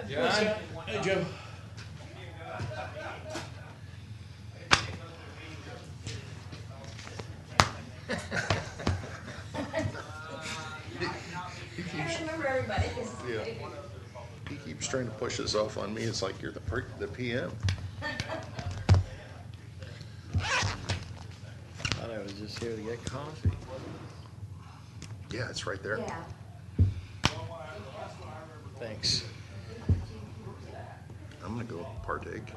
John? Hey, Joe. I remember everybody. Yeah. He keeps trying to push this off on me. It's like you're the PM. Thought I was just here to get coffee. Yeah, it's right there. Yeah. Thanks. I'm gonna go partake.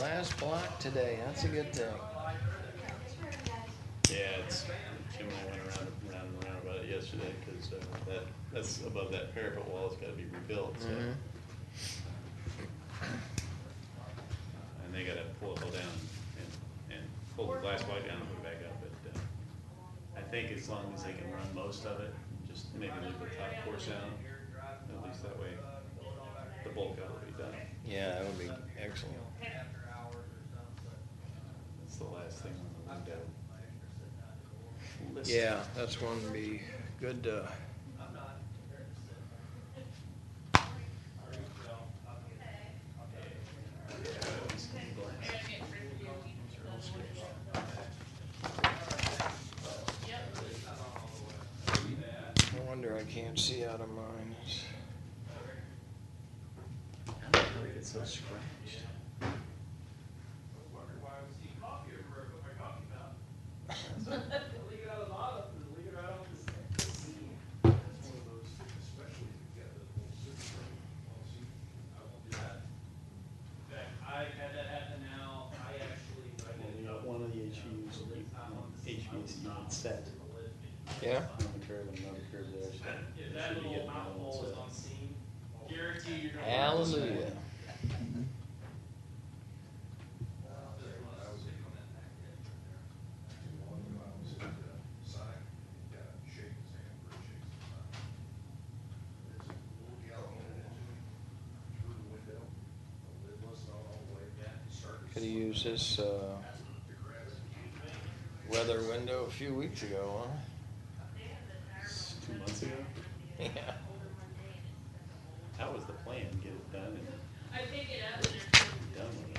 Last block today. That's a good thing. Yeah, it's, Jim and I went around and around about it yesterday, because that's above that parapet wall, it's gotta be rebuilt, so. Mhm. And they gotta pull it all down and pull the glass block down and put it back up, but, I think as long as they can run most of it, just maybe leave the top course out, at least that way the bulk of it will be done. Yeah, that would be excellent. That's the last thing on the window list. Yeah, that's one to be good. No wonder I can't see out of mine. How did it get so scratched? One of the HVAC units set Yeah. on the curb and another curb there, so it should be getting one set. Hallelujah. Could have used this weather window a few weeks ago, huh? 2 months ago? Yeah. That was the plan, get it done and done with it.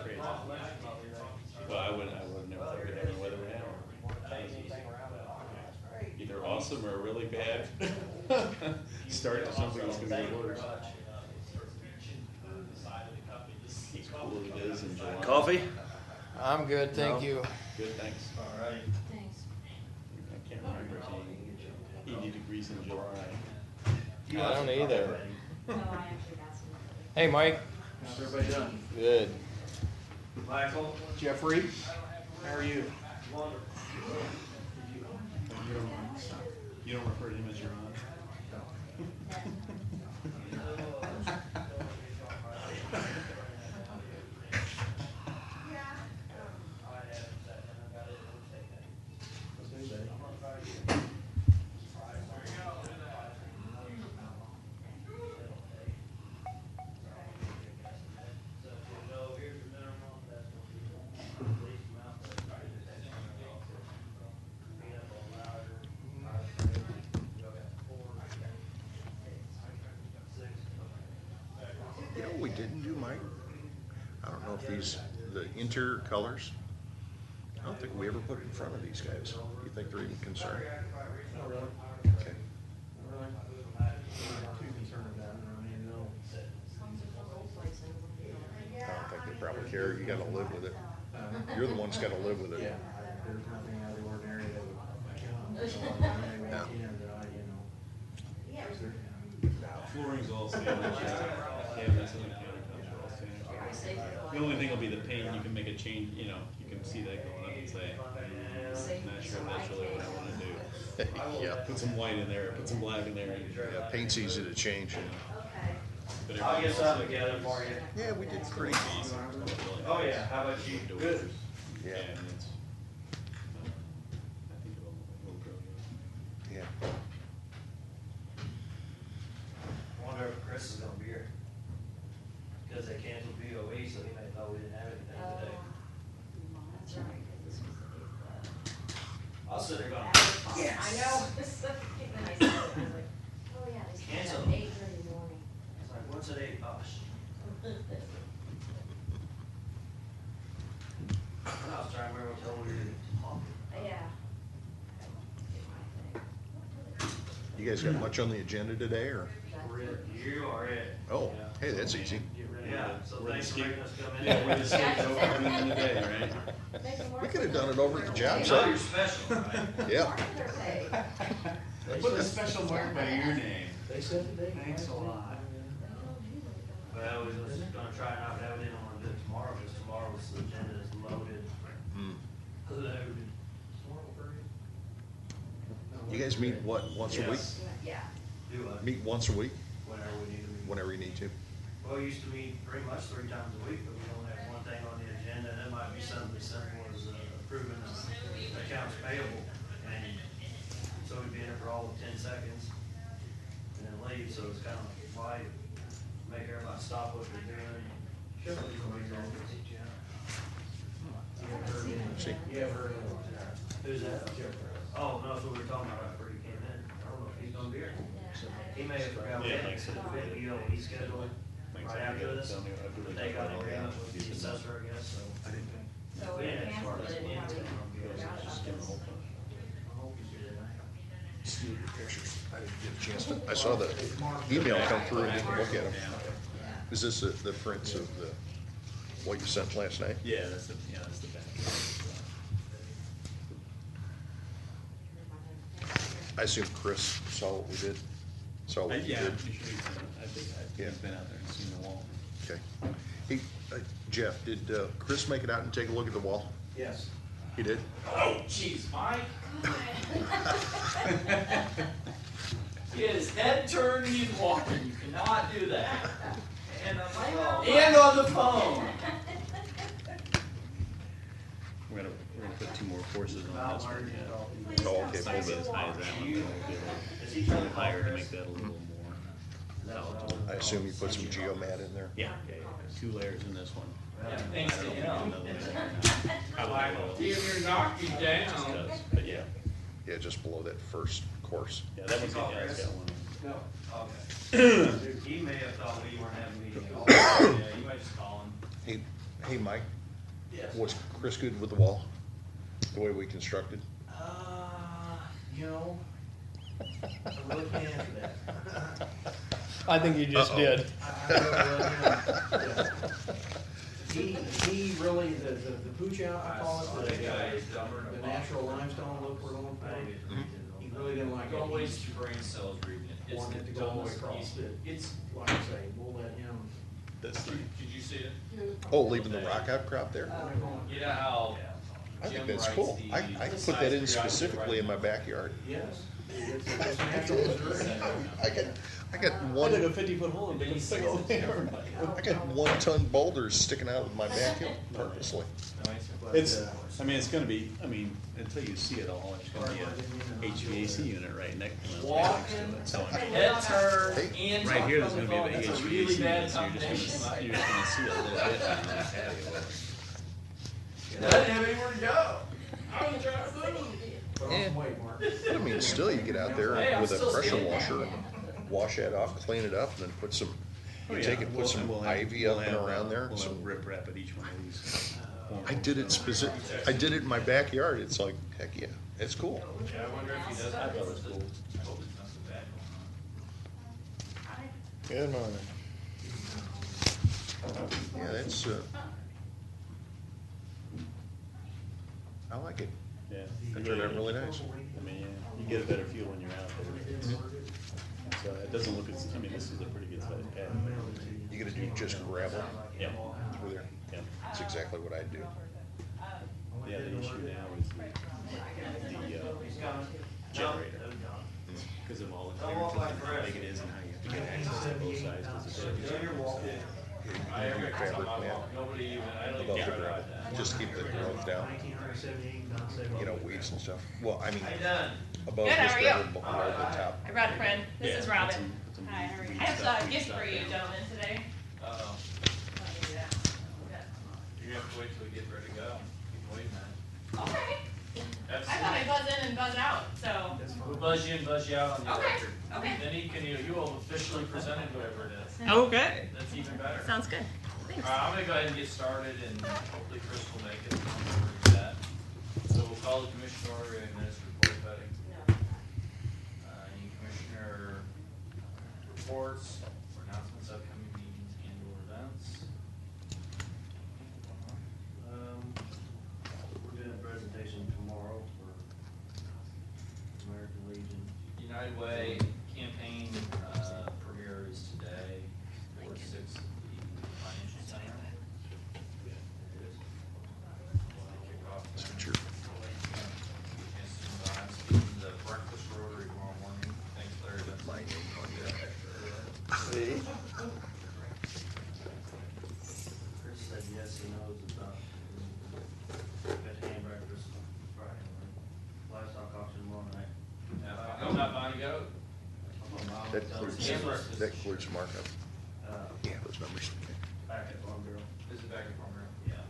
Crazy. Well, I would never thought we'd have the weather we have. Either awesome or really bad. Start to something that's gonna get worse. It's cool as it is in July. Coffee? I'm good, thank No. you. Good, thanks. All right. Thanks. I can't remember if it's 80 degrees in July. I don't either. No, I actually asked him. Hey, Mike. How's everybody doing? Good. Michael? Jeffrey, how are you? You don't refer to him as your aunt? You know what we didn't do, Mike? I don't know if the interior colors, I don't think we ever put it in front of these guys. You think they're even concerned? Not really. Okay. Really? Too concerned about it, I mean, no. I don't think they probably care. You gotta live with it. You're the one's gotta live with it. Yeah, there's nothing out of the ordinary that would, Yeah. Floorings all stainless, cabinets and the countertops are all stainless. The only thing will be the paint, you can make a change, you can see that going up and say, not sure if that's really what I wanna do. Yeah. Put some white in there, put some black in there. Yeah, paint's easy to change. But I'll everything get else, something like, together for you. Yeah, we did pretty awesome. Oh, yeah, how about you? Doors, Good. Yeah. cabinets. I think it'll grow. Yeah. I wonder if Chris is gonna be here. Cause they canceled BOE, so he may thought we didn't have anything today. know. It's like, then I said it, I was like, oh yeah, they start Cancel. at 8:30 in the morning. It's like, what's at 8? Oh, shit. And I was trying to remember what told we were talking. Yeah. You guys got much on the agenda today, or? We're it. You are it. Oh, hey, that's easy. Yeah, so We're the thanks for skip- making us come in. Yeah, we're the skipped over in the day, right? We could have done it over at the job You know site. you're special, right? Yeah. Put a special mark by your name. They said today. Thanks a lot. Well, we was gonna try and knock it out, we didn't wanna do it tomorrow, because tomorrow's agenda is loaded. Hmm. Loaded. You guys meet, what, once a week? Yes. Yeah. Do what? Meet once a week, Whenever we need to meet. whenever you need to. Well, we used to meet pretty much 3 times a week, but we only have one thing on the agenda, and it might be something as simple as approving accounts payable. And so we'd be in it for all of 10 seconds and then leave, so it's kind of why make everybody stop what they're doing. See, You ever heard of Who's that? Jeff? Oh, no, that's what we were talking about before you came in. I don't know if he's gonna be here. He may have forgot. Yeah, like I said. He's scheduled Thanks, right after this. tell me, I've really They got an all agreement that. with the assessor, I guess, so. I didn't think. So we Yeah, as far canceled as it, and it's we gonna be, forgot it's about just this. steal your pictures. I didn't get a chance to, I saw the email come through and didn't look at them. Is this the prints of the, what you sent last night? Yeah, that's the back. I assume Chris saw what we did, saw what you Yeah, did. you should, I think Yeah. I've been out there and seen the wall. Okay. Hey, Jeff, did Chris make it out and take a look at the wall? Yes. He did? Oh, jeez, Mike. Get his head turned, he's walking, you cannot do that. And I'm like, oh. And on the phone. We're gonna put 2 more courses on this one, yeah. Oh, okay, Not maybe. as high as that one, but we'll Is be he a trying little to higher to call make that a little more palatable. I assume you put some geomat in there? Yeah, 2 layers in this one. Yeah, thanks to I don't him. think another layer. Probably will. You're knocking down. Discuss, but yeah, Yeah, just below that first course. yeah, that one's, yeah, it's got one. No. Okay. He may have thought we weren't having a meeting at all. Yeah, you might just call him. Hey, Mike, Yes. was Chris good with the wall? The way we constructed? You know, I really can't answer that. I think you just Uh-oh. did. He really, the pooch out, I call it, That guy is dumber the than a natural limestone look we're going for, he really didn't like it. Don't waste your brain cells reading it. It's Wanted the to go all the way dumbest across piece. it. It's, like I say, we'll let him. That's the, Did you see it? Oh, leaving the rock outcrop there? You know how I think Jim that's writes cool. the I put that size in periodic specifically in my writing. backyard. Yes, it's natural reserve. I got I took a one, 50-foot hole and made a thing over there. I got 1-ton boulders sticking out of my backyard purposely. But, it's, I mean, it's gonna be, I mean, until you see it all, it's gonna be a HVAC unit right next to Walking, it. So, I mean, head turn, Hey. and right here, there's talking gonna on be the a phone. That's a HVAC really unit, bad so you're just combination, gonna, Mike. you're just gonna see a little bit on the patio. I didn't have anywhere to go. I was trying to move. Put on some weight, Mark. But I mean, still, you get out there Hey, I'm with a still pressure standing. washer and wash that off, clean it up, and then put some, Oh, you yeah, take it, put some we'll have- ivy we'll up and have, around there. We'll some- have rip wrap at each one of these. I did it I did it in my backyard. It's like, heck yeah, it's cool. Yeah, I wonder if he does. I thought it was cool. I hope it's not so bad going on. Good morning. Yeah, that's, I like it. Yeah. It turned out really nice. I mean, yeah, you get a better feel when you're out there. So it doesn't look as, I mean, this is a pretty good sized pad. You gonna do just gravel Yeah, through there? yeah. That's exactly what I'd do. Yeah, the issue now is the generator. Because of all the clearances and how big it is and how you have to get access to both sides. 'Cause it's Every time Fabric I mat walk, nobody even, I don't above even the care ground, about that. just to keep the growth down, 1978, not 70. you know, weeds and stuff. Well, I mean, How you done? above Good, how this are river, you? below the top. I brought a friend. This Yeah, is put Robin. some- put some Hi, how are you? weed I have stuff, a weed gift stuff for you, down. gentlemen, today. Uh-oh, Let me do that. you're gonna have to wait till we get ready to go. Keep waiting, man. Okay. I thought I'd buzz in and buzz out, so. We'll buzz you in, buzz you out on the Okay, record. okay. Then you will officially present it, whoever it is. Okay. That's even better. Sounds good. Thanks. All right, I'm gonna go ahead and get started, and hopefully Chris will make it. I'll do that. So we'll call the commission order and minutes report, Betty. No. Any commissioner reports or announcements, upcoming meetings, and/or events? We're doing a presentation tomorrow for American Legion. United Way campaign premiere is today, 4/6 at the Financial Center. Is that your- The breakfast rotary tomorrow morning. Thanks, Larry. That's like. See? Chris said yes, he knows about, got hand breakfast Friday, livestock auction tomorrow night. I'm not buying a goat. That includes markup. Yeah, those numbers. Back at Farm Bureau. This is back in Farm Bureau. Yeah.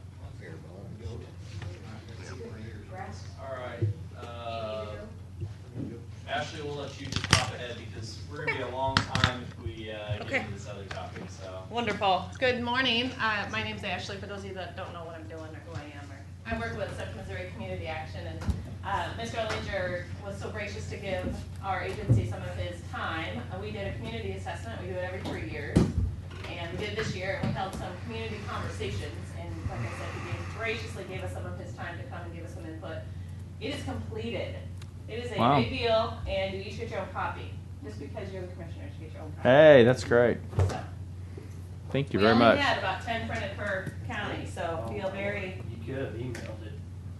All right. Ashley, we'll let you just pop ahead because we're gonna be a long time if we get Okay. into this other topic. So. Wonderful. Good morning. My name's Ashley, for those of you that don't know what I'm doing or who I am. I work with Central Missouri Community Action, and Mr. Ollinger was so gracious to give our agency some of his time. We did a community assessment. We do it every 3 years. And we did this year, and we held some community conversations. And like I said, he graciously gave us some of his time to come and give us some input. It is completed. It is a Wow. big deal, and you each get your own copy. Just because you're the commissioners, you get your own copy. Hey, that's great. So, Thank you we very only much. had about 10 printed per county, so feel very, You could have emailed it.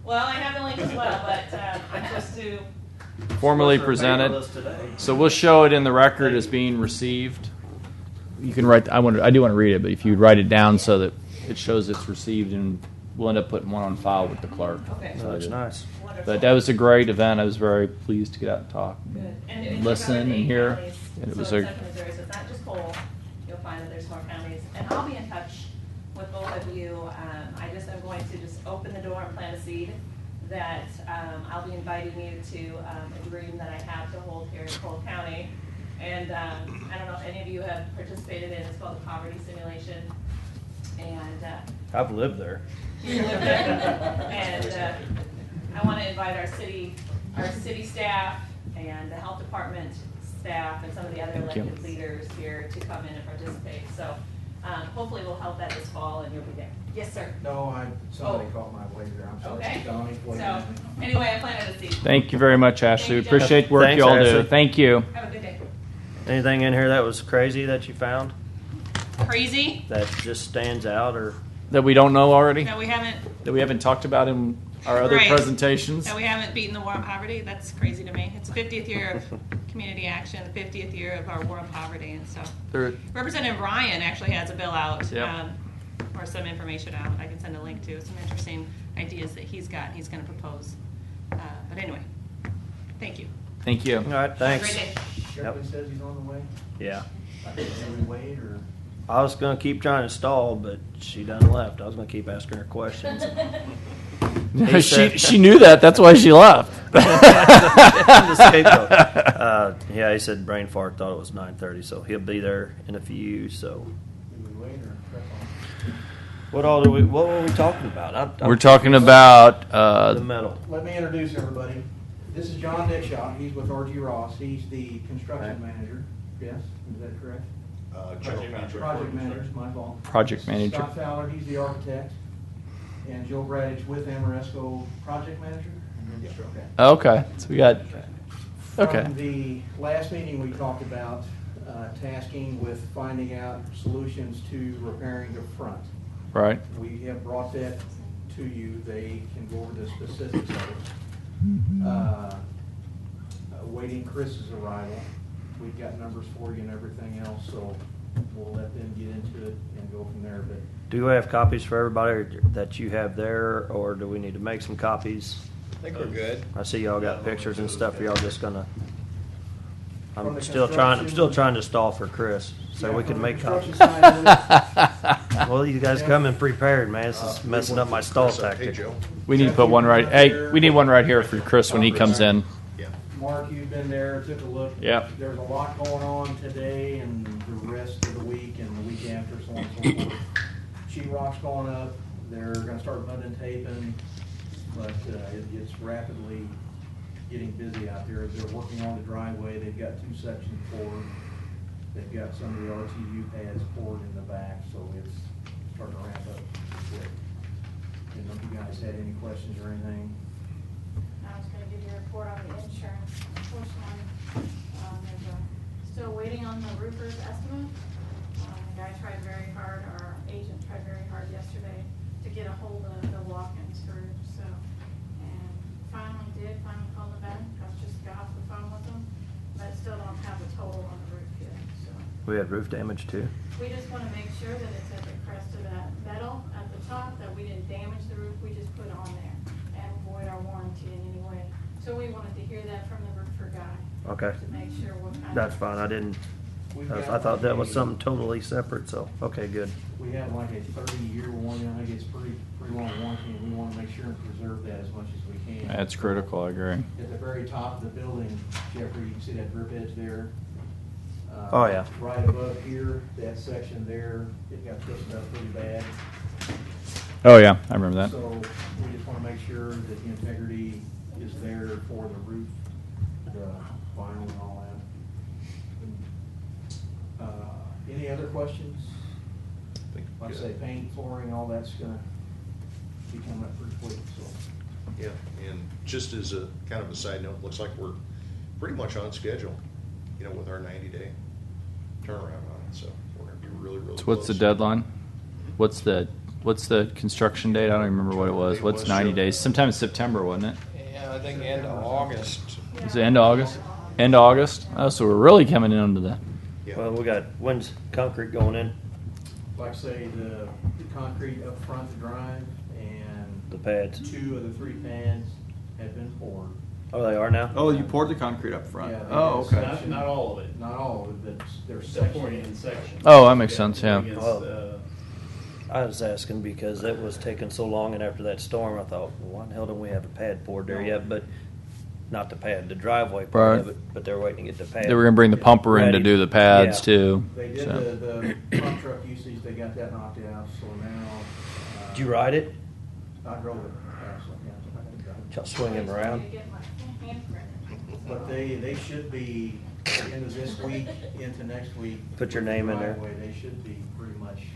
well, I have the link as well, but I'm supposed to, Formally What's our presented. paper list today? So we'll show it in the record as being received. You can write. I do want to read it, but if you write it down so that it shows it's received, and we'll end up putting one on file with the clerk. okay, No, that's nice. wonderful. But that was a great event. I was very pleased to get out and talk. Good. And it Listen covered and 8 hear. counties. And it was so a- it's Central Missouri, so it's not just Cole. You'll find that there's more counties, and I'll be in touch with both of you. I just am going to just open the door and plant a seed that I'll be inviting you to a dream that I have to hold here in Cole County. And I don't know if any of you have participated in. It's called the poverty simulation, and I've lived there. you live there. And I want to invite our city staff and the health department staff and some of the other Thank you. elected leaders here to come in and participate. So hopefully we'll help that this fall and you'll be there. Yes, sir. No, somebody Oh. caught my wager. I'm sorry. Okay. Donnie, So anyway, I planted a seed. Thank you very much, Ashley. We Thank you, appreciate the work Thanks, you all do. Ashley. Thank you. Have a good day. Anything in here that was crazy that you found Crazy that just stands out, or That we don't know already. that we haven't Talked about in our other Right. presentations. that we haven't beaten the war on poverty. That's crazy to me. It's the 50th year of community action, the 50th year of our war on poverty, and so. There- Representative Ryan actually has a bill out, Yep. or some information out. I can send a link to some interesting ideas that he's got. He's going to propose. But anyway, thank you. Thank you. all right, Have a thanks. great day. Shirley says he's on the way. Yeah, Should we wait or? I was gonna keep trying to stall, but she done left. I was gonna keep asking her questions. He said- she knew that. That's why she left. The scapegoat. Yeah, he said brain fart. Thought it was 9:30, so he'll be there in a few. So, Do we wait or press on? what were we talking about? We're talking about the metal. Let me introduce everybody. This is John Dickshot. He's with RG Ross. He's the construction manager. Yes, is that correct? Project manager, it's my fault. project manager. Scott Fowler, he's the architect. And Joe Bradich with Amoresco, project manager? Okay. Okay, so we got. Okay. From the last meeting, we talked about tasking with finding out solutions to repairing the front. Right. We have brought that to you. They can go over the specifics of it. Awaiting Chris's arrival. We've got numbers for you and everything else, so we'll let them get into it and go from there. But Do we have copies for everybody that you have there, or do we need to make some copies? I think we're good. I see y'all got pictures and stuff. Are y'all just gonna? From I'm the still trying to stall for Chris, so we can make Construction copies. side of it, Well, you guys coming prepared, man. This is messing up my stall Hey, tactic. Joe. We need to put one right. Hey, we need one right here for Chris when he comes in. Yeah. Mark, you've been there, took a look. Yep. There's a lot going on today and the rest of the week and the week after, so on and so forth. Sheetrock's going up, they're gonna start mud and taping, but it's rapidly getting busy out there. They're working on the driveway, they've got 2 sections poured. They've got some of the RTU pads poured in the back, so it's starting to ramp up quick. Didn't know if you guys had any questions or anything. I was gonna give you a report on the insurance, unfortunately, still waiting on the roofer's estimate. The guy tried very hard, our agent tried very hard yesterday to get a hold of the walk-ins group, so, and finally called them back, I just got off the phone with them, but still don't have the total on the roof yet, so. We had roof damage too. We just wanna make sure that it's at the crest of that metal at the top, that we didn't damage the roof, we just put on there and void our warranty in any way. So we wanted to hear that from the roofer guy. Okay. To make sure what kind of. That's fine. I didn't. We've I got thought that was like something totally separate. So okay, good. We have like a 30-year warranty, I think it's pretty long warranty, and we wanna make sure and preserve that as much as we can. That's critical. I agree. At the very top of the building, Jeffrey, you can see that drip edge there. Oh, yeah. Right above here, that section there, it got twisted up pretty bad. Oh yeah, I remember that. So we just wanna make sure that the integrity is there for the roof, the vinyl and all that. Any other questions? Like I say, paint, flooring, all that's gonna be coming up pretty quick, so. Yeah, and just as a kind of a side note, looks like we're pretty much on schedule, you know, with our 90-day turnaround on it, so we're gonna be really So what's the close. deadline? What's the construction date? I don't even remember what it was. What's 90 days? Sometime in September, wasn't it? Yeah, I think end of August. Is it end of August? End of August? Oh, so we're really coming in under that. Yeah. Well, we got when's concrete going in? Like I say, the concrete up front, the drive, and The pads. 2 of the 3 pads have been poured. Oh, they are now. Oh, you poured the concrete up front. Yeah, they Oh, did okay. section- Not all of it. Not all of it, but there's They're pouring sections. in sections. Oh, that makes sense, yeah. Against, Oh. I was asking because it was taking so long, and after that storm, I thought, well, why the hell don't we have a pad poured there yet? But not the pad, the driveway part Right. of it. But they're waiting to get the pad. They were gonna bring the pumper in to ready. do the pads Yeah. too. They did So. the pump truck usage, they got that knocked out, so now. Did you ride it? I drove it, actually, yeah. I didn't drive it. Just swing him around. To get my handprint. But they should be, at the end of this week into next week. Put your name in there. driveway, They should be pretty much,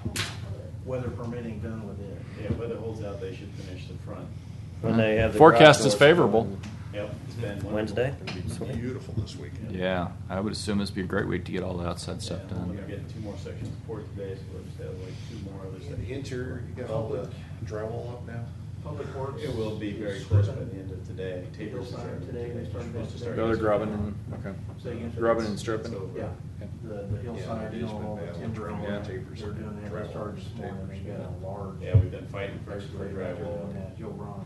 weather permitting, done with it. Yeah, weather holds out, they should finish the front. When they have the Forecast garage is doors favorable. open. Yep, it's been wonderful. Wednesday? It's gonna be beautiful this weekend. Yeah, I would assume this would be a great week to get all the outside stuff Yeah, we're done. gonna get 2 more sections poured today, so we'll just have like 2 more other And sections. the interior, you got all the drywall up now? Public Works. It will be very close by the end of today. Tapers is Started today, they started supposed to start. Oh, they're grubbing and, okay. Say again? Grubbing and stripping? Yeah, the hillside, Yeah, you know, all the it's been timber, bad. all Yeah. that, they're doing that, they started this morning, they got a large. Yeah, we've been fighting for excavator out there doing that, Joe Brown.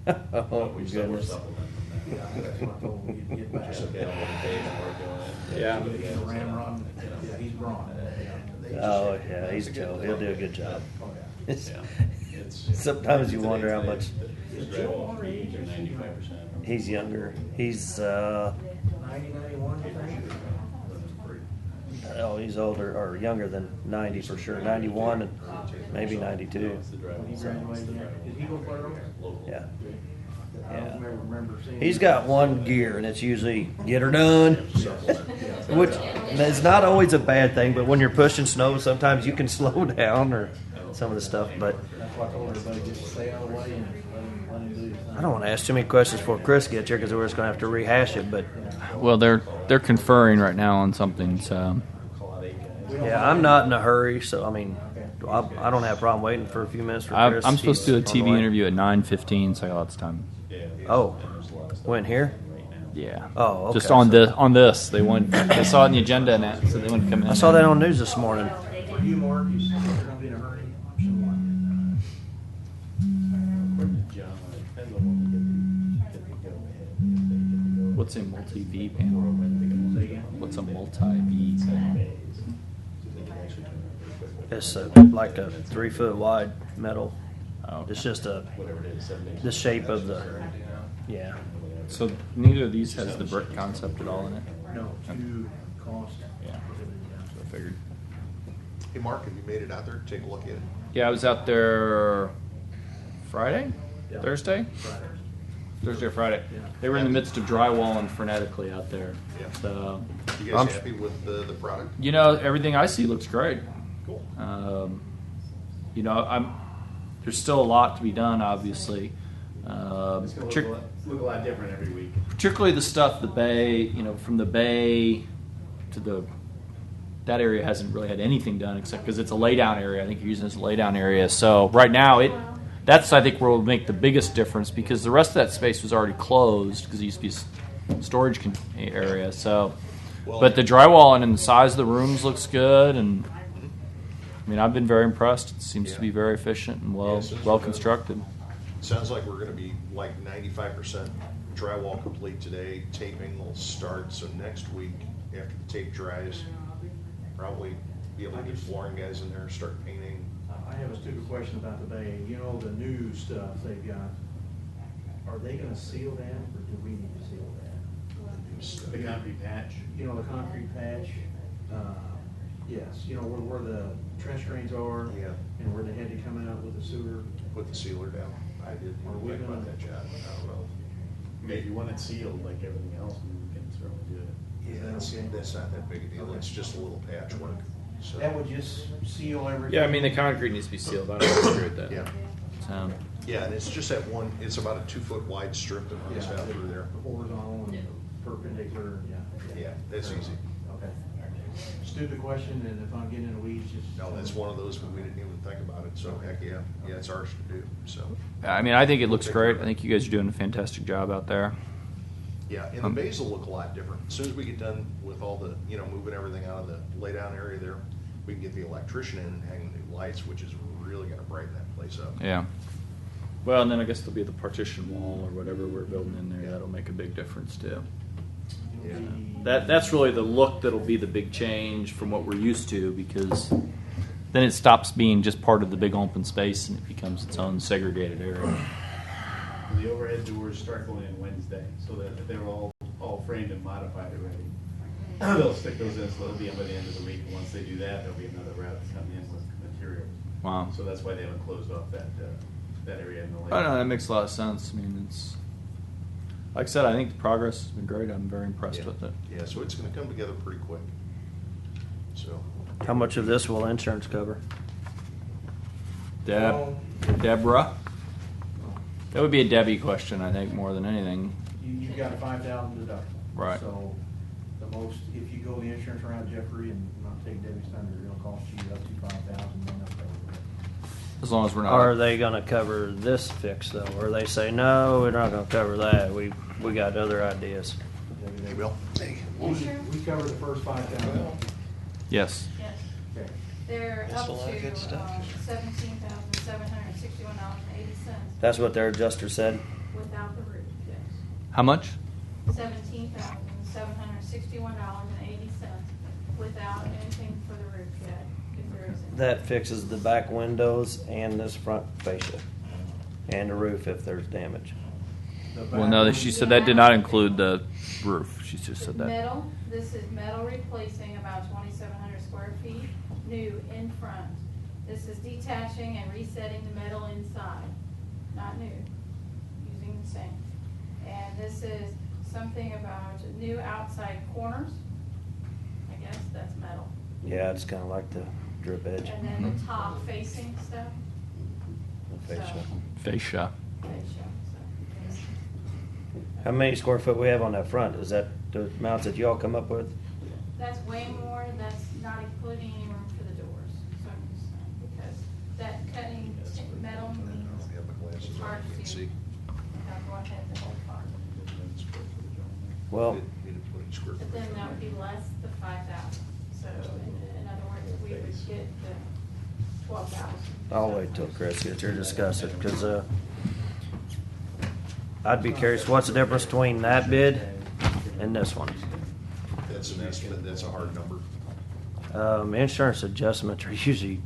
Oh, But we still were goodness. supplementing Yeah, that. that's what I told him, get back. Just available days and we're doing it. Yeah. He's a ramrod, yeah, he's brawn. Oh, yeah, he's Joe. He'll do a good job. Oh, yeah. It's, Yeah. It's- sometimes you wonder how much His drywall for each are 95%. he's younger. He's, 90, 91, I think. oh, he's older, or younger than 90 for sure. 91 and maybe 92. It's the drywall. When he graduated, yeah. Did he go Claro? Yeah. I don't remember seeing. He's got one gear, and it's usually get her done, which is not always a bad thing. But when you're pushing snow, sometimes you can slow down or some of the stuff. But That's why I told everybody, just stay out of the way and let him do his thing. I don't want to ask too many questions before Chris gets here because we're just going to have to rehash it. But Well, they're conferring right now on something, so. yeah, I'm not in a hurry, so I mean, I don't have a problem waiting for a few minutes for Chris. I'm supposed to do a He's on TV the way. interview at 9:15, so I got lots of time. Oh, when here? Yeah. Oh, okay. Just on this, they saw it in the agenda and that, so they wanted to come in. I saw that on news this morning. For you, Mark, you said you're gonna be in a hurry. What's a multi-V panel? What's a multi-V panel? It's like a 3 foot wide metal. Oh, okay. It's just Whatever it is, 7 days. the shape of the, yeah. So neither of these has the brick concept at all in it? No, two cost. Yeah. So I figured. Hey, Mark, have you made it out there to take a look at it? Yeah, I was out there Friday? Yeah. Thursday? Friday. Thursday or Friday. Yeah. They were in the midst of drywalling frenetically out there. Yeah. So, You guys happy with the product? you know, everything I see looks great. Cool. You know, there's still a lot to be done, obviously. It's gonna look a lot different every week. Particularly the stuff, the bay, you know, from the bay to that area hasn't really had anything done except because it's a laydown area. I think you're using it as a laydown area. So right now, that's I think where will make the biggest difference because the rest of that space was already closed because it used to be a storage area. So, Well, but the drywall and the size of the rooms looks good, and I mean I've been very impressed. It seems to be very efficient and Yeah, so well constructed. Sounds like we're gonna be like 95% drywall complete today. Taping will start, so next week, after the tape dries, probably be able to get flooring guys in there, start painting. I have a stupid question about the bay. You know, the new stuff they've got, are they gonna seal that, or do we need to seal that? The concrete patch. You know, the concrete patch, yes, you know, where the trench drains are. Yeah. And where they had to come out with the sewer. Put the sealer down. I didn't Are we think about gonna- that job. I don't know. I mean, if you want it sealed like everything else, we can certainly do it. Yeah, Okay. that's not that big a deal. It's just a little patchwork. So, That would just seal everything. Yeah, I mean the concrete needs to be sealed. I don't agree with that. yeah. So, Yeah, and it's just that one, it's about a 2 foot wide strip that runs Yeah, down through there. horizontal and perpendicular, yeah. Yeah, that's easy. Okay. Stupid question, and if I'm getting in the weeds, just. No, that's one of those, we didn't even think about it, so heck yeah, yeah, it's ours to do, so. I mean I think it looks great. I think you guys are doing a fantastic job out there. Yeah, and the bays will look a lot different. As soon as we get done with all the, you know, moving everything out of the laydown area there, we can get the electrician in and hang new lights, which is really gonna brighten that place up. Yeah. Well, and then I guess there'll be the partition wall or whatever we're building in there. Yeah. That'll make a big difference too. Yeah. That's really the look that'll be the big change from what we're used to because then it stops being just part of the big open space and it becomes its own segregated area. And the overhead doors start going in Wednesday, so that they're all framed and modified already. They'll stick those in, so they'll be in by the end of the week, and once they do that, there'll be another route coming in with material. Wow. So that's why they haven't closed off that area in the lake. Oh no, that makes a lot of sense. I mean, it's like I said. I think the progress has been great. I'm very impressed Yeah. with it. Yeah, so it's gonna come together pretty quick. So, How much of this will insurance cover? Deborah. That would be a Debbie question, I think, more than anything. You've got a 5,000 deductible. Right. So the most, if you go the insurance route, Jeffrey, and not take Debbie's thunder, it'll cost you up to 5,000, then they'll cover it. As long as we're not. Are they gonna cover this fix though, or they say, no, we're not gonna cover that, we got other ideas? hey, Bill. Hey. We cover the first 5,000. Yes. Yes. Okay. They're That's up a lot of good to stuff. $17,761.80 That's what their adjuster said? without the roof, yes. How much? $17,761.80 without anything for the roof yet, if there isn't. That fixes the back windows and this front fascia, and the roof if there's damage. The Well, no, back she one- said that did not include the roof. She just said that. Metal, this is metal replacing about 2,700 square feet, new in front. This is detaching and resetting the metal inside, not new, using the same. And this is something about new outside corners. I guess that's metal. Yeah, it's kinda like the drip edge. And then the top facing stuff, the fascia. Fascia. fascia, so. How many square foot we have on that front? Is that the amounts that y'all come up with? That's way more, that's not including any room for the doors, so I'm just saying, because that cutting metal means Yeah, my glasses it's on, hard you can to, see. go ahead and hold on. Well, Need to put in square But then footage. that would be less the 5,000, so in other words, we would get the 12,000. I'll wait till Chris gets here to discuss it, cause, I'd be curious, what's the difference between that bid and this one? That's an estimate, that's a hard number. Insurance adjustments are usually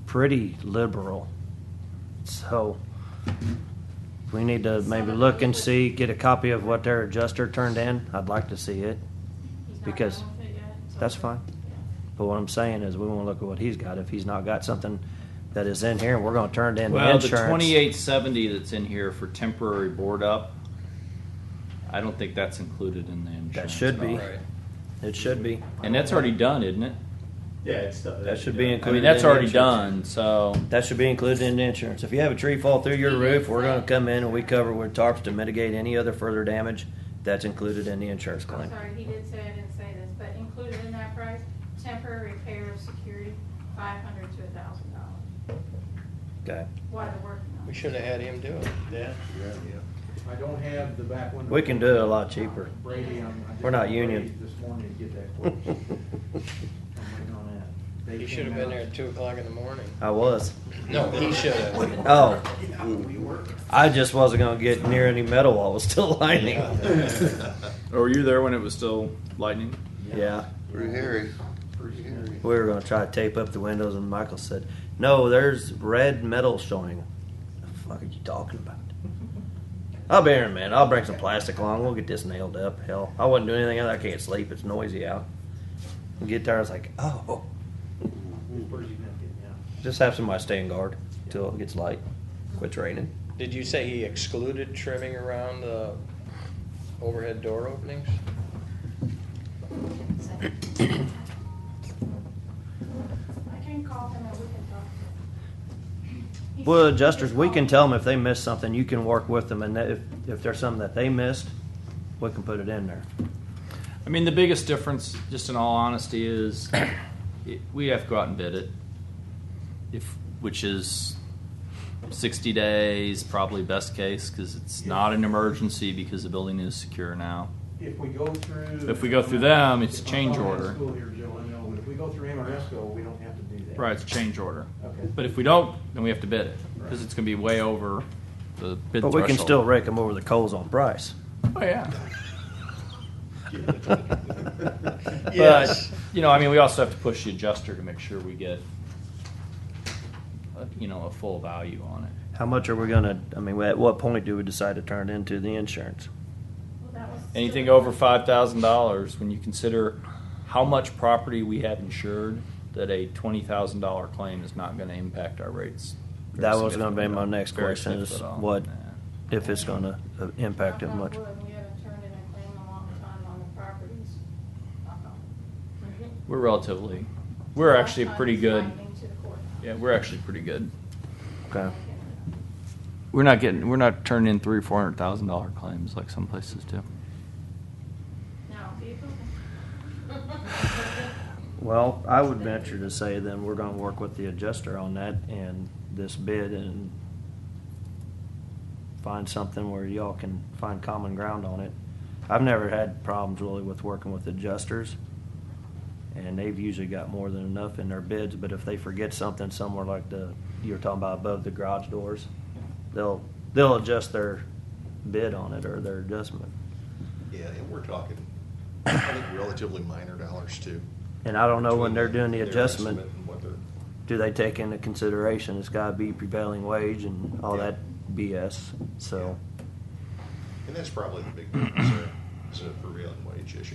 pretty liberal. So we need to maybe look and see, get a copy of what their adjuster turned in. I'd like to see it. He's not Because done with it yet, so- that's fine. Yeah. But what I'm saying is we want to look at what he's got. If he's not got something that is in here, we're going to turn it in Well, the insurance. 2870 that's in here for temporary board up, I don't think that's included in the insurance. That should at be. all. Right. It should be. And that's already done, isn't it? Yeah, it's done. That should be I included. mean, that's in already insurance. done, so. That should be included in the insurance. If you have a tree fall through your roof, we're going to come in and we cover with tarps to mitigate any other further damage. That's included in the insurance I'm claim. sorry, he did say I didn't say this, but included in that price, temporary repair of security, $500 to $1,000. Okay. While they're working on We it. should have had him do it. Yeah. I don't have the back window. We can do it a lot cheaper. Brady, I just We're not called union. Brady this morning to get that quote. I'm waiting on that. They He should have came been there out- at 2 o'clock in the morning. I was. No, he should have. Oh. I just wasn't going to get near any metal while it was still lining. Or were you there when it was still lightning? Yeah. Pretty hairy. We were going to try to tape up the windows, and Michael said, "No, there's red metal showing." The fuck are you talking about? I'll be here in a minute. I'll bring some plastic along. We'll get this nailed up. Hell, I wasn't doing anything else. I can't sleep. It's noisy out. We get there, I was like, oh. Where's he gonna get, yeah. Just have somebody stay in guard until it gets light. Quits raining. Did you say he excluded trimming around the overhead door openings? I can call him and we can talk to him. He Well, said- adjusters, we can tell them if they missed something, you can work with them, and that if there's something that they missed, we can put it in there. I mean, the biggest difference, just in all honesty, is we have to go out and bid it, which is 60 days, probably best case, because it's not an emergency because the building is secure now. If we go through. If we go through them, it's a If I'm change talking order. School here, Joe, I know, but if we go through Amoresco, we don't have to do that. Right, it's a change order. Okay. But if we don't, then we have to bid it because it's going to be way over the bid But we can threshold. still rake them over the coals on price. Oh yeah. Yes. But you know, I mean, we also have to push the adjuster to make sure we get, a full value on it. How much are we gonna, I mean, at what point do we decide to turn it into the insurance? Well, that was Anything still- over $5,000, when you consider how much property we have insured, that a $20,000 claim is not going to impact our rates. very That was gonna be significantly. my next Very question, is significant at all. what, Yeah. if it's gonna impact it Knock on much? wood, we haven't turned in a claim in a long time on the properties. Knock on. We're actually Last time pretty it's good. lightning to the court. Yeah, we're actually pretty good. Okay. We're not turning in $300,000 or $400,000 claims like some places do. Now, vehicle. Well, I would venture to say then we're gonna work with the adjuster on that and this bid and find something where y'all can find common ground on it. I've never had problems really with working with adjusters, and they've usually got more than enough in their bids, but if they forget something somewhere like you were talking about above the garage doors, they'll adjust their bid on it or their adjustment. Yeah, and we're talking, I think, relatively minor dollars too. And I don't know when they're doing the Their adjustment, estimate and what they're- do they take into consideration it's gotta be prevailing wage and all Yeah. that BS, so. And that's probably the big difference there, is a prevailing wage issue.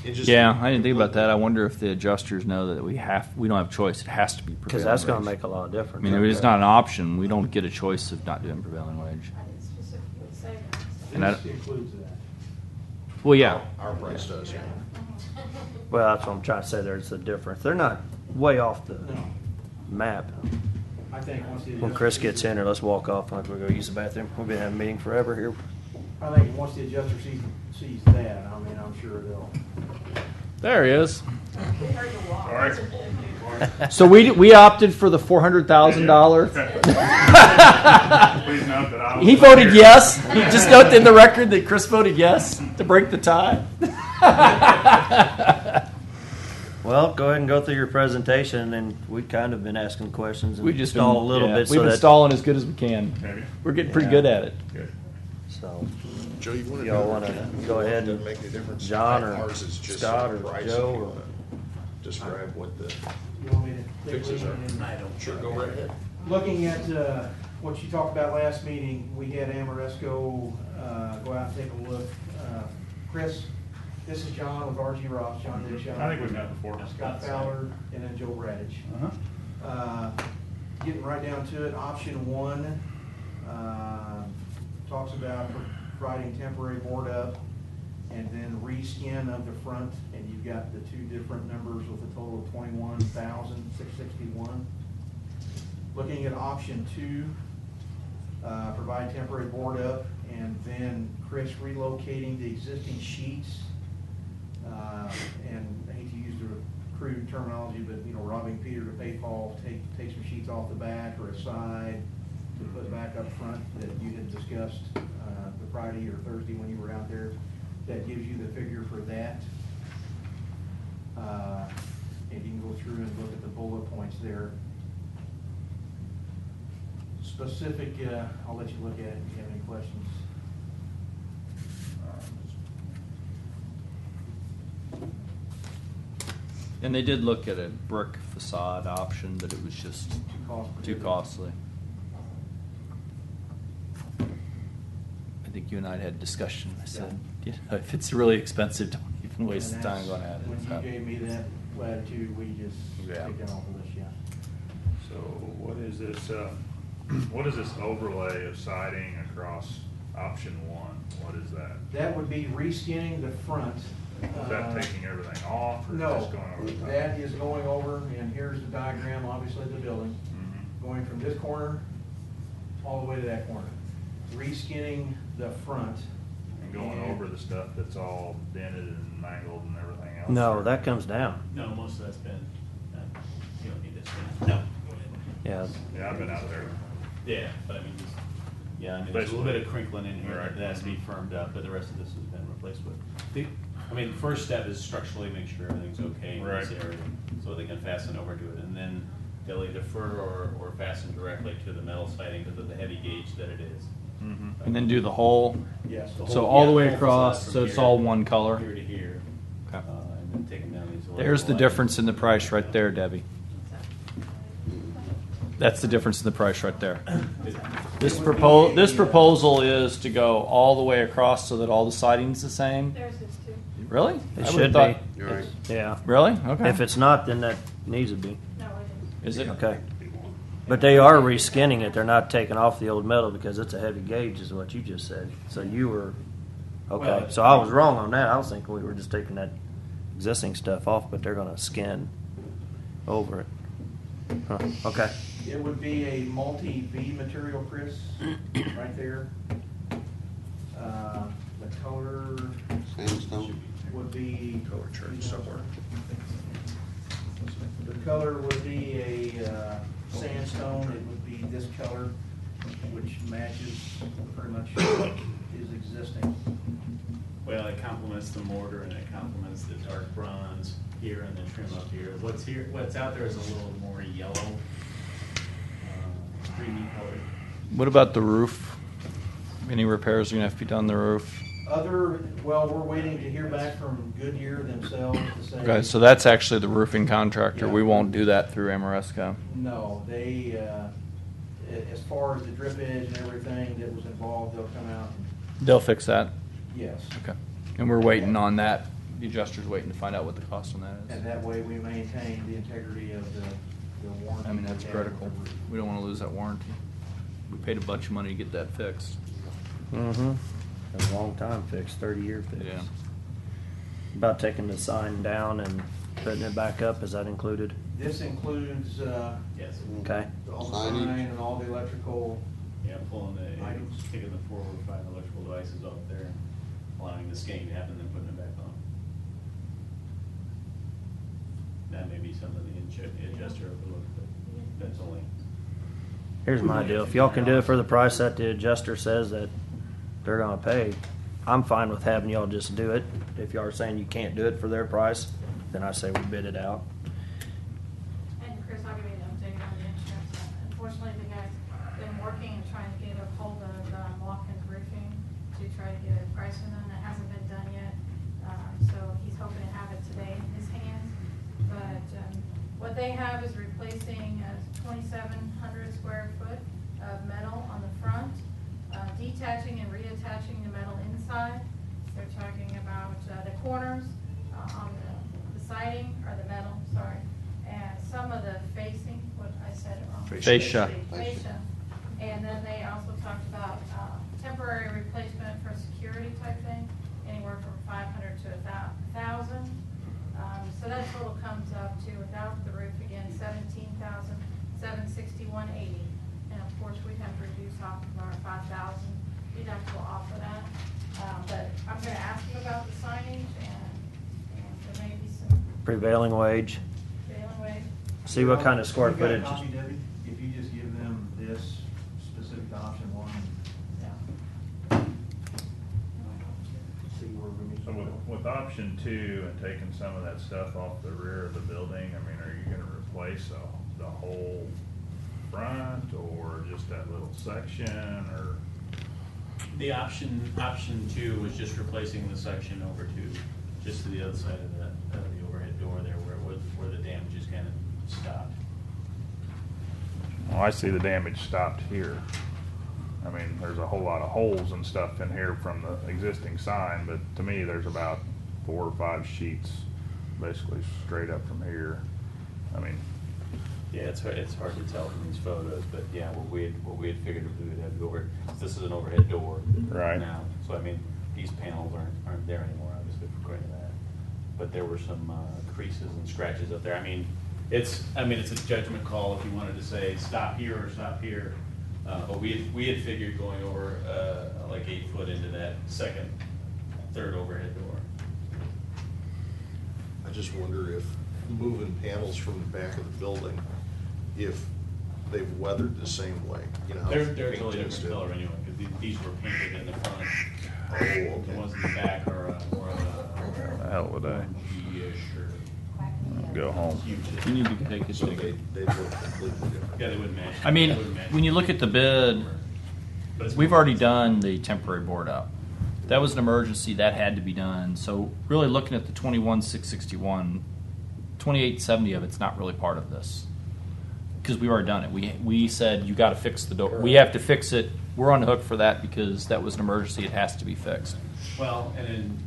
It just- Yeah, I didn't think about that. I wonder if the adjusters know that we don't have a choice. It has to be prevailing Cause that's gonna wage. make a lot of I difference. mean, it's not an option. We don't get a choice of not doing prevailing wage. I didn't specifically say that. so. And I- This includes that. Well, yeah. Our price does, yeah. Well, that's what I'm trying to say, there's a difference. They're not way off the No, map. I think once the. When Chris gets in here, let's walk off like we're gonna use the bathroom. We've been having a meeting forever here. I think once the adjuster sees that, I mean, I'm sure they'll. There he is. We heard the walk. So we opted for the $400,000. Please note that I was He voted yes. Just note in the record that Chris voted yes to break the tie. Well, go ahead and go through your presentation, and we've kind of been asking questions and We just stall been- a little yeah, bit We've so been that, stalling as good as we can. Maybe. We're getting pretty Yeah. good at it. Good. so. Joe, you wanna? Y'all wanna go ahead Doesn't and make any difference. John or Ours is just Scott or price if Joe you or- wanna- describe what the You want me to? fixes are? I don't. Sure, go right ahead. Looking at what you talked about last meeting, we had Amoresco go out and take a look. Chris, this is John with RG Ross, John Dishon. I think we've met before. Scott Fowler, and then Joe Bradich. Getting right down to it, option one talks about providing temporary board up and then reskin of the front, and you've got the two different numbers with a total of 21,661. Looking at option two, provide temporary board up and then Chris relocating the existing sheets. And I hate to use the crude terminology, but robbing Peter to pay Paul, take some sheets off the back or aside to put back up front that you had discussed the Friday or Thursday when you were out there. That gives you the figure for that. And you can go through and look at the bullet points there. Specific, I'll let you look at it if you have any questions. And they did look at a brick facade option, but it was just too costly. I think you and I had discussion. I said, if it's really expensive, don't even waste the time going at it. When So. you gave me that latitude, we just Yeah. take it off the list, yeah. So what is this overlay of siding across option one? What is that? That would be reskinning the front. Is that taking everything off or No, just going over the top? that is going over, and here's the diagram, obviously, of the building. Mhm. Going from this corner all the way to that corner. Reskinning the front. And going over the stuff that's all dented and mangled and everything else? No, that comes down. No, most of that's been, you don't need this. No. Yeah. Yeah, I've been out there. Yeah, but I mean, there's a little bit of crinkling in here Right. that has to be firmed up, but the rest of this has been replaced with. The first step is structurally make sure everything's okay in this Right. area, so they can fasten over to it, and then they'll either fur or fasten directly to the metal siding because of the heavy gauge that it is. Mhm. And then do the whole, Yes. so all the way whole across, facade so from it's here- all one color. Here to here, Okay. and then take them down these. There's the difference in the price right there, Debbie. That's the difference in the price right there. This proposal is to go all the way across so that all the siding's the same. Theirs is too. Really? It I should would've be. thought- Right. Yeah. Really? Okay. If it's not, then that needs to be. No, it Is it? Okay. But they are reskinning it. They're not taking off the old metal because it's a heavy gauge, is what you just said. So you were okay. Well, So I was wrong on that. I was thinking we were just taking that existing stuff off, but they're going to skin over it. Huh. Okay. It would be a multi-V material, Chris, right there. The color Sandstone. would be. Color chart somewhere. The color would be a sandstone. It would be this color, which matches pretty much is existing. Well, it complements the mortar and it complements the dark bronze here and the trim up here. What's out there is a little more yellow, creamy color. What about the roof? Any repairs are gonna have to be done on the roof? Well, we're waiting to hear back from Goodyear themselves to say. Okay, so that's actually the roofing contractor. Yeah. We won't do that through Amoresco. No, they, as far as the drip edge and everything that was involved, they'll come out. They'll fix that. Yes. Okay. And we're waiting on that. The adjuster's waiting to find out what the cost on that And is. that way we maintain the integrity of the warranty. I mean, that's we have with critical. the roof. We don't wanna lose that warranty. We paid a bunch of money to get that fixed. Mm-hmm. A long time fix, 30-year fix. Yeah. About taking the sign down and putting it back up, is that included? This includes, Yes. Okay. all the Signage. sign and all the electrical. Yeah, pulling Items. taking the 4 or 5 electrical devices off there, allowing the scanning to happen, then putting it back on. That may be something the adjuster overlooked, but that's only. Here's my deal. If y'all can do it for the price that the adjuster says that they're gonna pay, I'm fine with having y'all just do it. If y'all are saying you can't do it for their price, then I say we bid it out. And Chris, I'll give you an update on the insurance. Unfortunately, the guy's been working and trying to get a hold of Watkins Roofing to try to get a price from them. That hasn't been done yet. So he's hoping to have it today in his hands. But what they have is replacing 2,700 square foot of metal on the front, detaching and reattaching the metal inside. They're talking about the corners on the siding, or the metal, sorry, and some of the facing, what I said it wrong. Fascia. Fascia. And then they also talked about temporary replacement for security type thing, anywhere from 500 to 1,000. So that total comes up to, without the roof again, $17,761.80. And of course, we'd have to reduce off of our 5,000 deductible off of that. But I'm going to ask him about the signage, and there may be some Prevailing wage. failing ways. See what kind of square You got a footage. copy, Debbie? If you just give them this specific option one, Yeah. see where we need to So go. with option 2 and taking some of that stuff off the rear of the building, I mean, are you gonna replace the whole front or just that little section, or? The option 2 was just replacing the section over to, just to the other side of the overhead door there where the damages kind of stopped. Well, I see the damage stopped here. I mean, there's a whole lot of holes and stuff in here from the existing sign, but to me, there's about 4 or 5 sheets basically straight up from here. I mean, Yeah, it's hard to tell from these photos, but yeah, what we had figured we would have over, this is an overhead door. Right. Now, so I mean, these panels aren't there anymore, obviously, according to that. But there were some creases and scratches up there. I mean, it's a judgment call if you wanted to say stop here or stop here. But we had figured going over like 8 foot into that third overhead door. I just wonder if moving panels from the back of the building, if they've weathered the same way, you know. how They're a paint totally tends different to- color anyway, because these were painted in the front. Oh, The okay. ones in the back are more of a. hell with that. orangey-ish or Go home. You huge. need to take it. So they look completely different. Yeah, they wouldn't match. I mean, They wouldn't match. when you look at the bid, But it's- we've already done the temporary board up. That was an emergency, that had to be done. So really looking at the 21,661, 2870 of it's not really part of this. Because we've already done it. We said, you gotta fix the door. We have to fix it. We're on the hook for that because that was an emergency, it has to be fixed. Well,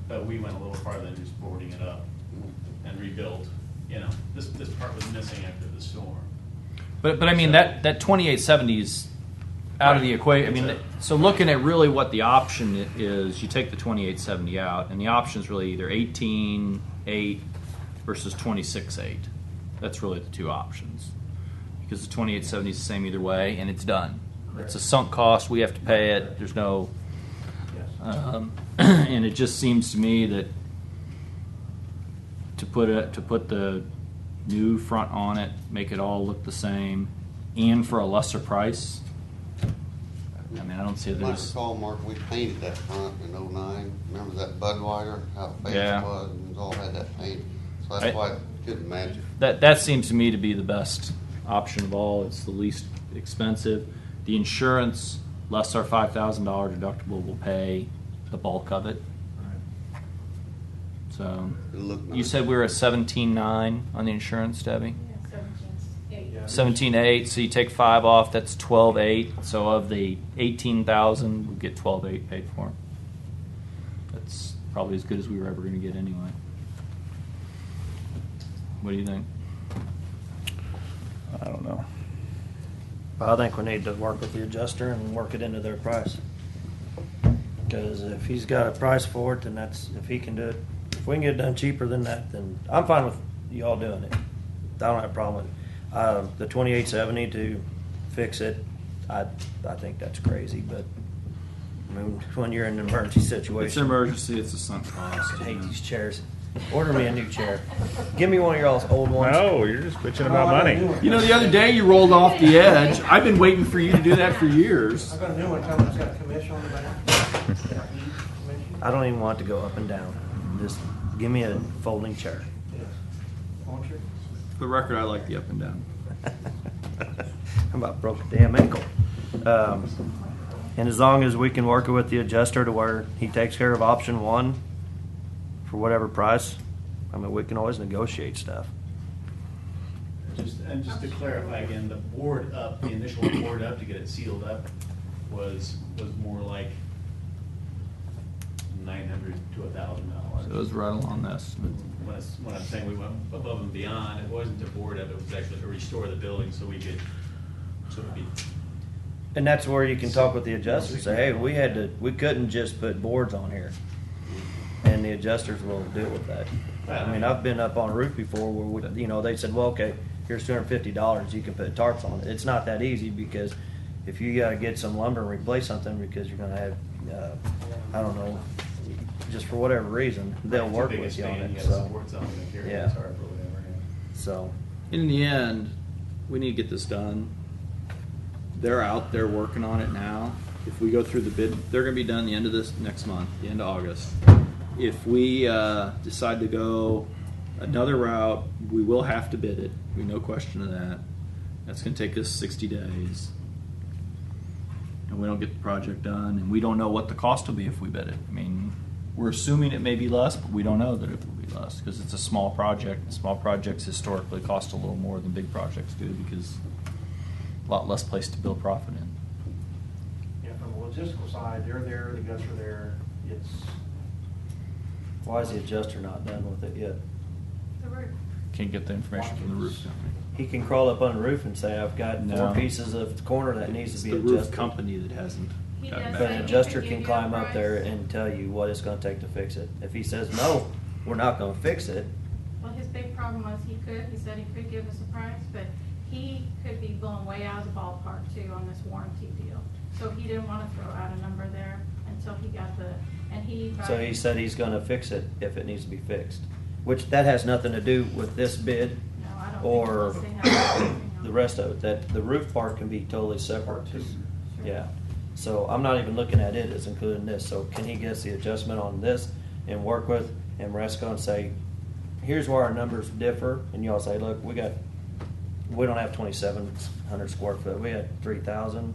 but we went a little farther than just boarding it up and rebuilt. You know, this part was missing after the storm. But I mean, that 2870 is out of the equation. I mean, so looking at really what the option is, you take the 2870 out, and the option is really either 18.8 versus 26.8. That's really the two options. Because the 2870 is the same either way, and it's done. It's a sunk cost. We have to pay it. There's no, and it just seems to me that to put the new front on it, make it all look the same, and for a lesser price. I mean, I don't see You might there's. recall, Mark, we painted that front in '09. Remember that Budweiser, how fast Yeah. it was, and it all had that paint. So I- that's why it couldn't match it. That seems to me to be the best option of all. It's the least expensive. The insurance, less our $5,000 deductible, will pay the bulk of it. So, It looked you nice. said we were at 17.9 on the insurance, Debbie? Yeah, 17.8. Yeah. 17.8. So you take 5 off. That's 12.8. So of the 18,000, we get 12.8 paid for. That's probably as good as we were ever going to get anyway. What do you think? I don't know. I think we need to work with the adjuster and work it into their price. Because if he's got a price for it, then that's, if he can do it, if we can get it done cheaper than that, then I'm fine with you all doing it. I don't have a problem with it. The 2870 to fix it, I think that's crazy, but I mean, when you're in an emergency situation. It's an emergency. It's a sunk cost. I hate these chairs. Order me a new chair. Give me one of y'all's old ones. No, you're just bitching about money. You know, the other day you rolled off the edge. I've been waiting for you to do that for years. I got a new one coming, it's got a commission on the back. I don't even want it to go up and down. Just give me a folding chair. Won't you? For the record, I like the up and down. How about broke a damn ankle? And as long as we can work it with the adjuster to where he takes care of option one for whatever price, I mean, we can always negotiate stuff. Just to clarify again, the board up, the initial board up to get it sealed up was more like $900 to $1,000. So it was right along the estimate. When I'm saying we went above and beyond, it wasn't to board up, it was actually to restore the building so we could, so it'd be. And that's where you can talk with the adjusters, say, hey, we couldn't just put boards on here. And the adjusters will deal with that. I mean, I've been up on a roof before where they said, well, okay, here's $250, you can put tarps on it. It's not that easy because if you gotta get some lumber and replace something because you're gonna have, I don't know, just for whatever reason, they'll work with you on it, so. Yeah. So. In the end, we need to get this done. They're out there working on it now. If we go through the bid, they're going to be done the end of this next month, the end of August. If we decide to go another route, we will have to bid it. No question of that. That's going to take us 60 days. And we don't get the project done, and we don't know what the cost will be if we bid it. I mean, we're assuming it may be less, but we don't know that it will be less because it's a small project. Small projects historically cost a little more than big projects do because a lot less place to build profit in. Yeah, from the logistical side, they're there, the guts are there, it's. Why is the adjuster not done with it yet? The roof. Can't get the information from the roof company. He can crawl up on the roof and say, I've got No. 4 pieces of corner that needs It's to be the adjusted. roof company that hasn't He gotten does back. But say an he adjuster can can give you a climb up there price. and tell you what it's gonna take to fix it. If he says, no, we're not gonna fix it, Well, his big problem was he said he could give us a price, but he could be blown way out of the ballpark too on this warranty deal. So he didn't want to throw out a number there until he got so he said he's gonna fix it if it needs to be fixed. Which, that has nothing to do with this bid No, I don't or think unless they have everything on the it. rest of it. That, the roof part can be totally separate. Part two. Yeah. So I'm not even looking at it as including this. So can he get us the adjustment on this and work with Amoresco and say, here's where our numbers differ, and y'all say, look, we don't have 2,700 square foot, we had 3,000.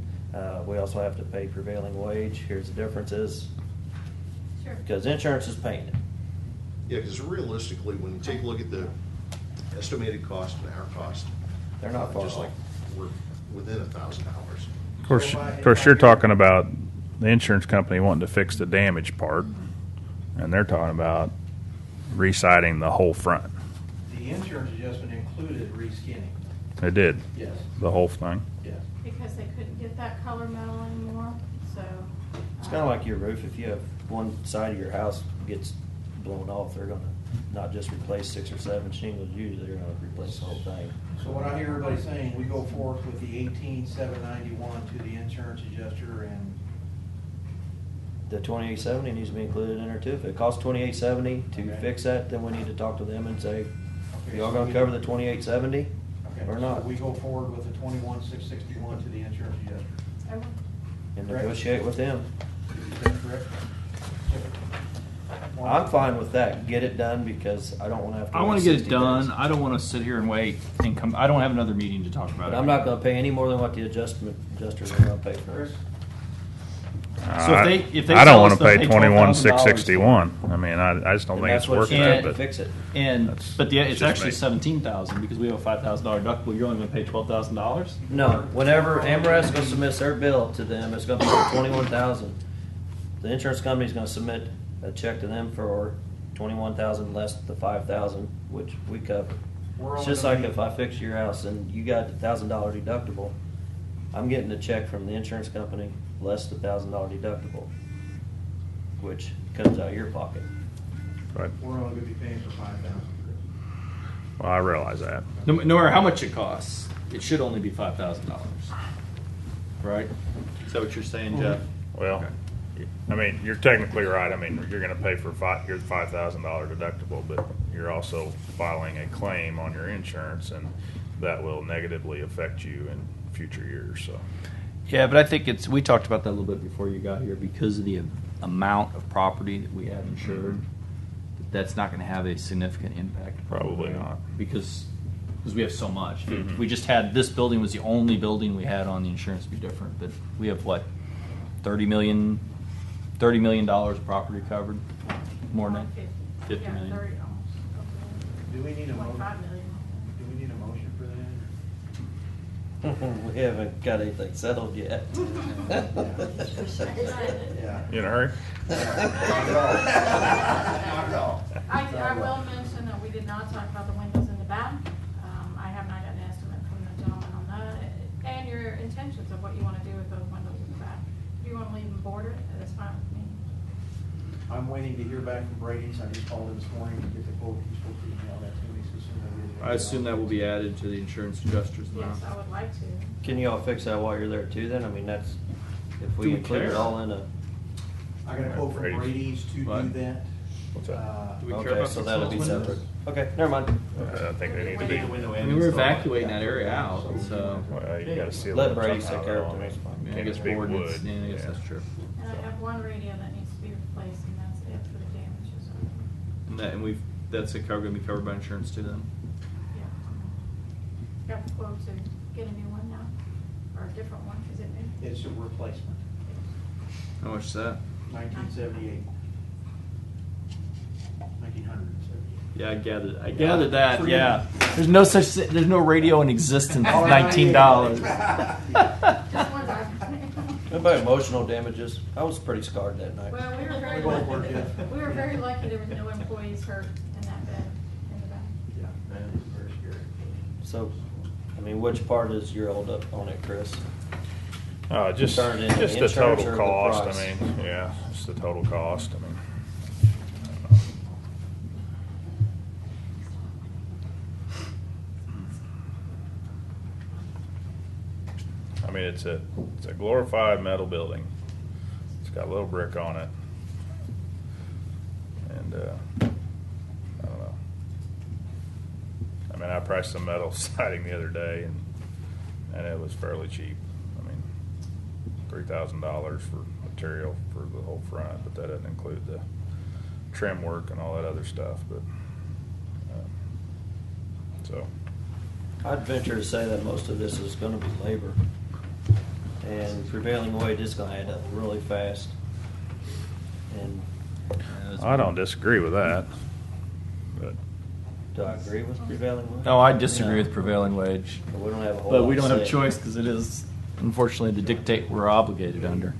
We also have to pay prevailing wage. Here's the differences. Sure. Because insurance is paying it. Yeah, because realistically, when you take a look at the estimated cost and our cost, They're not far just off. like we're within $1,000. Of course, you're talking about the insurance company wanting to fix the damaged part, and they're talking about re-siding the whole front. The insurance adjustment included reskinning. It did, Yes. the whole thing. Yes. Because they couldn't get that color metal anymore, so. It's kind of like your roof. If you have one side of your house gets blown off, they're gonna not just replace 6 or 7 shingles. Usually, they're gonna replace the whole thing. So what I hear everybody saying, we go forth with the 18,791 to the insurance adjuster and. The 2870 needs to be included in there too. If it costs 2870 to Okay. fix that, then we need to talk to them and say, Okay, y'all so gonna we- cover the 2870 Okay, or so not? we go forward with the 21,661 to the insurance adjuster. I would- And negotiate with them. Is that correct? I'm fine with that. Get it done because I don't wanna have to. I want wait to get 60 it done. days. I don't want to sit here and wait and come. I don't have another meeting to talk about But it. I'm not gonna pay any more than what the adjusters are gonna pay for Chris? it. So if they I tell don't want us to they'll pay pay $21,661. I mean, I just don't And think that's it's what worth it's gonna take that. to fix it. And That's- but it's just actually me. 17,000 because we have a $5,000 deductible. You're only going to pay $12,000. No, whenever Amoresco submits their bill to them, it's gonna be for 21,000. The insurance company's gonna submit a check to them for 21,000 less the 5,000, which we cover. We're It's only just gonna like be- if I fix your house and you got the $1,000 deductible, I'm getting a check from the insurance company less the $1,000 deductible, which comes out of your pocket. But, We're only gonna be paying for 5,000. well, I realize that. No matter how much it costs, it should only be $5,000. Right? Is that what you're saying, Jeff? Well, I mean, you're technically right. I mean, you're going to pay for your $5,000 deductible, but you're also filing a claim on your insurance, and that will negatively affect you in future years. So, Yeah, but I think we talked about that a little bit before you got here because of the amount of property that we have insured. That's not going to have a significant impact. Probably not. Because we have so much. Mhm. If we just had this building was the only building we had on the insurance, it'd be different. But we have what, $30 million of property covered, more than that? 50 Yeah, million. 30 almost. Do we need a motion? 25 million. Do we need a motion for that? We haven't got anything settled yet. Yeah. You in a hurry? I will mention that we did not talk about the windows in the back. I have not got an estimate from the gentleman on that, and your intentions of what you want to do with those windows in the back. If you want to leave them bordered, that's fine with me. I'm waiting to hear back from Brady's. I just called him this morning to get the quote. He's supposed to email that to me, so as soon as I get it. I assume that will be added to the insurance adjusters amount. Yes, I would like to. Can you all fix that while you're there too then? I mean, that's, if Do we we include it care? all in a. I got a quote from Brady's to do What? that. What's that? Do we care Okay, about so fixing that'll those be windows? separate. Okay, never mind. I think they need to be. I mean, we're evacuating that area out, so. Well, you gotta seal it Let up Brady somehow, take care of though. it. That's fine. I mean, I Can't guess just be board needs, wood. yeah, I guess Yeah. that's true. And I have one radio that needs to be replaced, and that's it for the damages. And that's gonna be covered by insurance too then? Yeah. Got the quote to get a new one now, or a different one, is it new? It's a replacement, How much is that? 1978. 1978. Yeah, I gathered that, yeah. There's no radio in existence, it's $19. Just one time. What about emotional damages? I was pretty scarred that night. Well, we were very We both were, lucky, yeah. we were very lucky there was no employees hurt in that bed, in the back. Yeah, that is very scary. So, I mean, which part is your hold up on it, Chris? Just Turn it into the insurance total or the cost, price? I mean, yeah, just the total cost, I mean. I mean, it's a glorified metal building. It's got a little brick on it. And, I don't know. I mean, I priced some metal siding the other day and it was fairly cheap. I mean, $3,000 for material for the whole front, but that doesn't include the trim work and all that other stuff, but, so. I'd venture to say that most of this is gonna be labor. And prevailing wage is gonna add up really fast. And I don't disagree with that, but. do I agree with prevailing wage? No, I disagree with prevailing wage. But we don't have a whole But lot we to don't have a say. choice because it is unfortunately the dictate we're obligated under.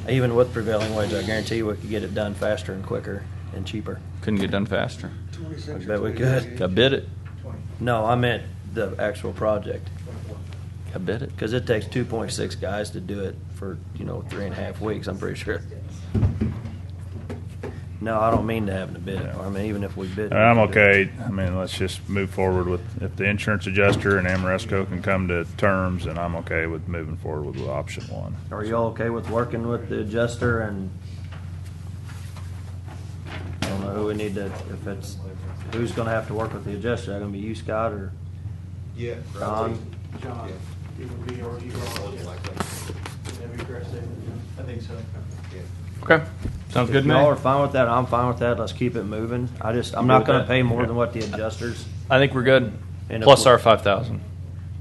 Even with prevailing wage, I guarantee you we could get it done faster and quicker and cheaper. Couldn't get done faster. I bet we could. I bid it. No, I meant the actual project. I bid it. Because it takes 2.6 guys to do it for, 3.5 weeks, I'm pretty sure. No, I don't mean to having to bid it. I mean, even if we bid it. I'm we could do it. okay. I mean, let's just move forward with, if the insurance adjuster and Amoresco can come to terms, then I'm okay with moving forward with option one. Are you all okay with working with the adjuster and I don't know who we need to, if it's, who's gonna have to work with the adjuster? Is that gonna be you, Scott, or Yeah. Don? John, it would be, or you all. Most likely. That'd be correct, David? I think so. Okay. Sounds good If to me. y'all are fine with that, I'm fine with that. Let's keep it moving. I'm You not good with gonna that? pay more than what the adjusters. I think we're good. And if Plus we- our 5,000.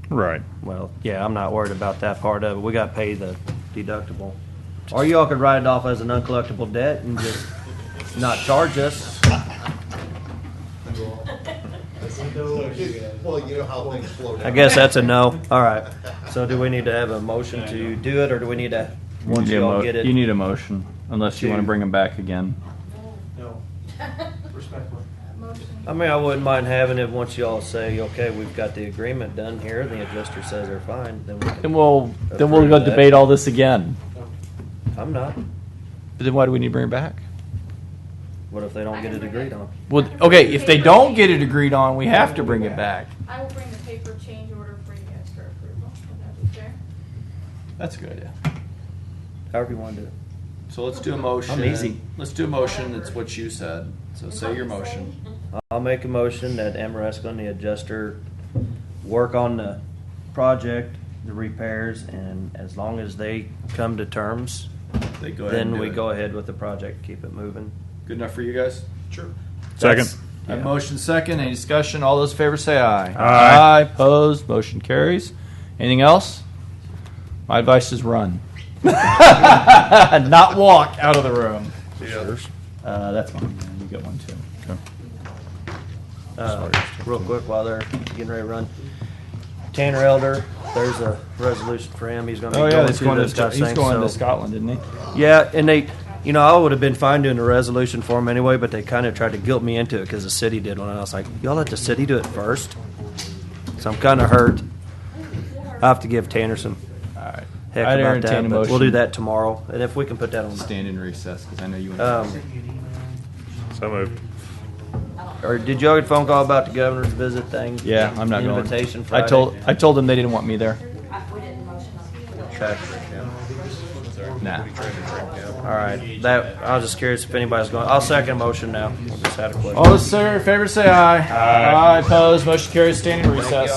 Right. Well, yeah, I'm not worried about that part of it. We gotta pay the deductible. Or y'all could write it off as an uncollectible debt and just not charge us. Well, you know how things flow down. I guess that's a no. All right. So do we need to have a motion to do it, or do we need to, once You need a y'all mo- get it? You need a motion, unless you want to bring them back again. No, respectfully. Motion. I mean, I wouldn't mind having it once y'all say, okay, we've got the agreement done here, and the adjuster says they're fine, then we Then can. we'll go approve that. debate all this again. I'm not. But then why do we need to bring it back? What if they don't get it agreed on? Well, okay, if they don't get it agreed on, we have to bring it back. I will bring the paper change order for you guys for approval. Would that be fair? That's a good idea. However you want to do it. So let's do a motion. I'm easy. Let's do a motion. That's what you said. So say your motion. I'll make a motion that Amoresco and the adjuster work on the project, the repairs, and as long as they come to terms, They go ahead and then do we it. go ahead with the project, keep it moving. Good enough for you guys? Sure. Second. That's- I have motion second. Any discussion? All those in favor say aye. Aye. Opposed. Motion carries. Anything else? My advice is run. Not walk out of the room. Yours. That's fine. You get one too. Okay. Real quick while they're getting ready to run. Tanner Elder, there's a resolution for him. He's gonna be Oh yeah, going he's through going this to guy's he's thing, going to so- Scotland, isn't he? Yeah, and they, I would have been fine doing the resolution for him anyway, but they kind of tried to guilt me into it because the city did one. And I was like, y'all let the city do it first. So I'm kind of hurt. I have to give Tanner some All right. heck I'd about entertain that, a but motion. we'll do that tomorrow. And if we can put that on. Stand in recess because I know you want. So moved. Or did y'all get a phone call about the governor's visit thing? Yeah, I'm not going. Invitation I Friday? told them they didn't want me there. Okay. Nah. All right. I was just curious if anybody's going. I'll second motion now. We just had a question. All those in favor say aye. Aye. Opposed. Motion carries. Stand in recess.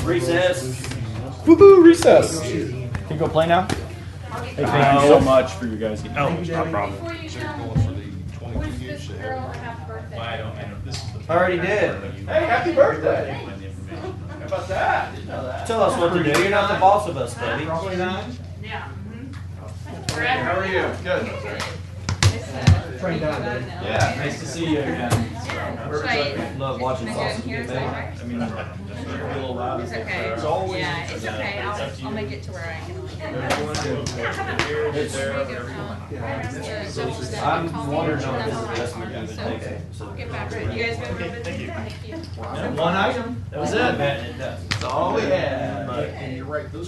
Recess. Woohoo! Recess. Can you go play now? Hey, thank you so much for you guys. No, it's not a problem. Before you come, where's this girl that have birthday? I don't, this is the. I already did. Hey, happy birthday! How about that? Didn't know that. Tell us what to do. You're not the boss of us, baby. 29? Yeah. How are you? Good. Yeah, nice to see you again. Love watching sausage get made. I mean, a little loud. It's okay. It's always. Yeah, it's okay. I'll make it to where I can. I'm wondering if this is the best we can take. So get back to it. You guys been real busy? Okay. Thank you. One item. That was it. That's all we had. And you're right, those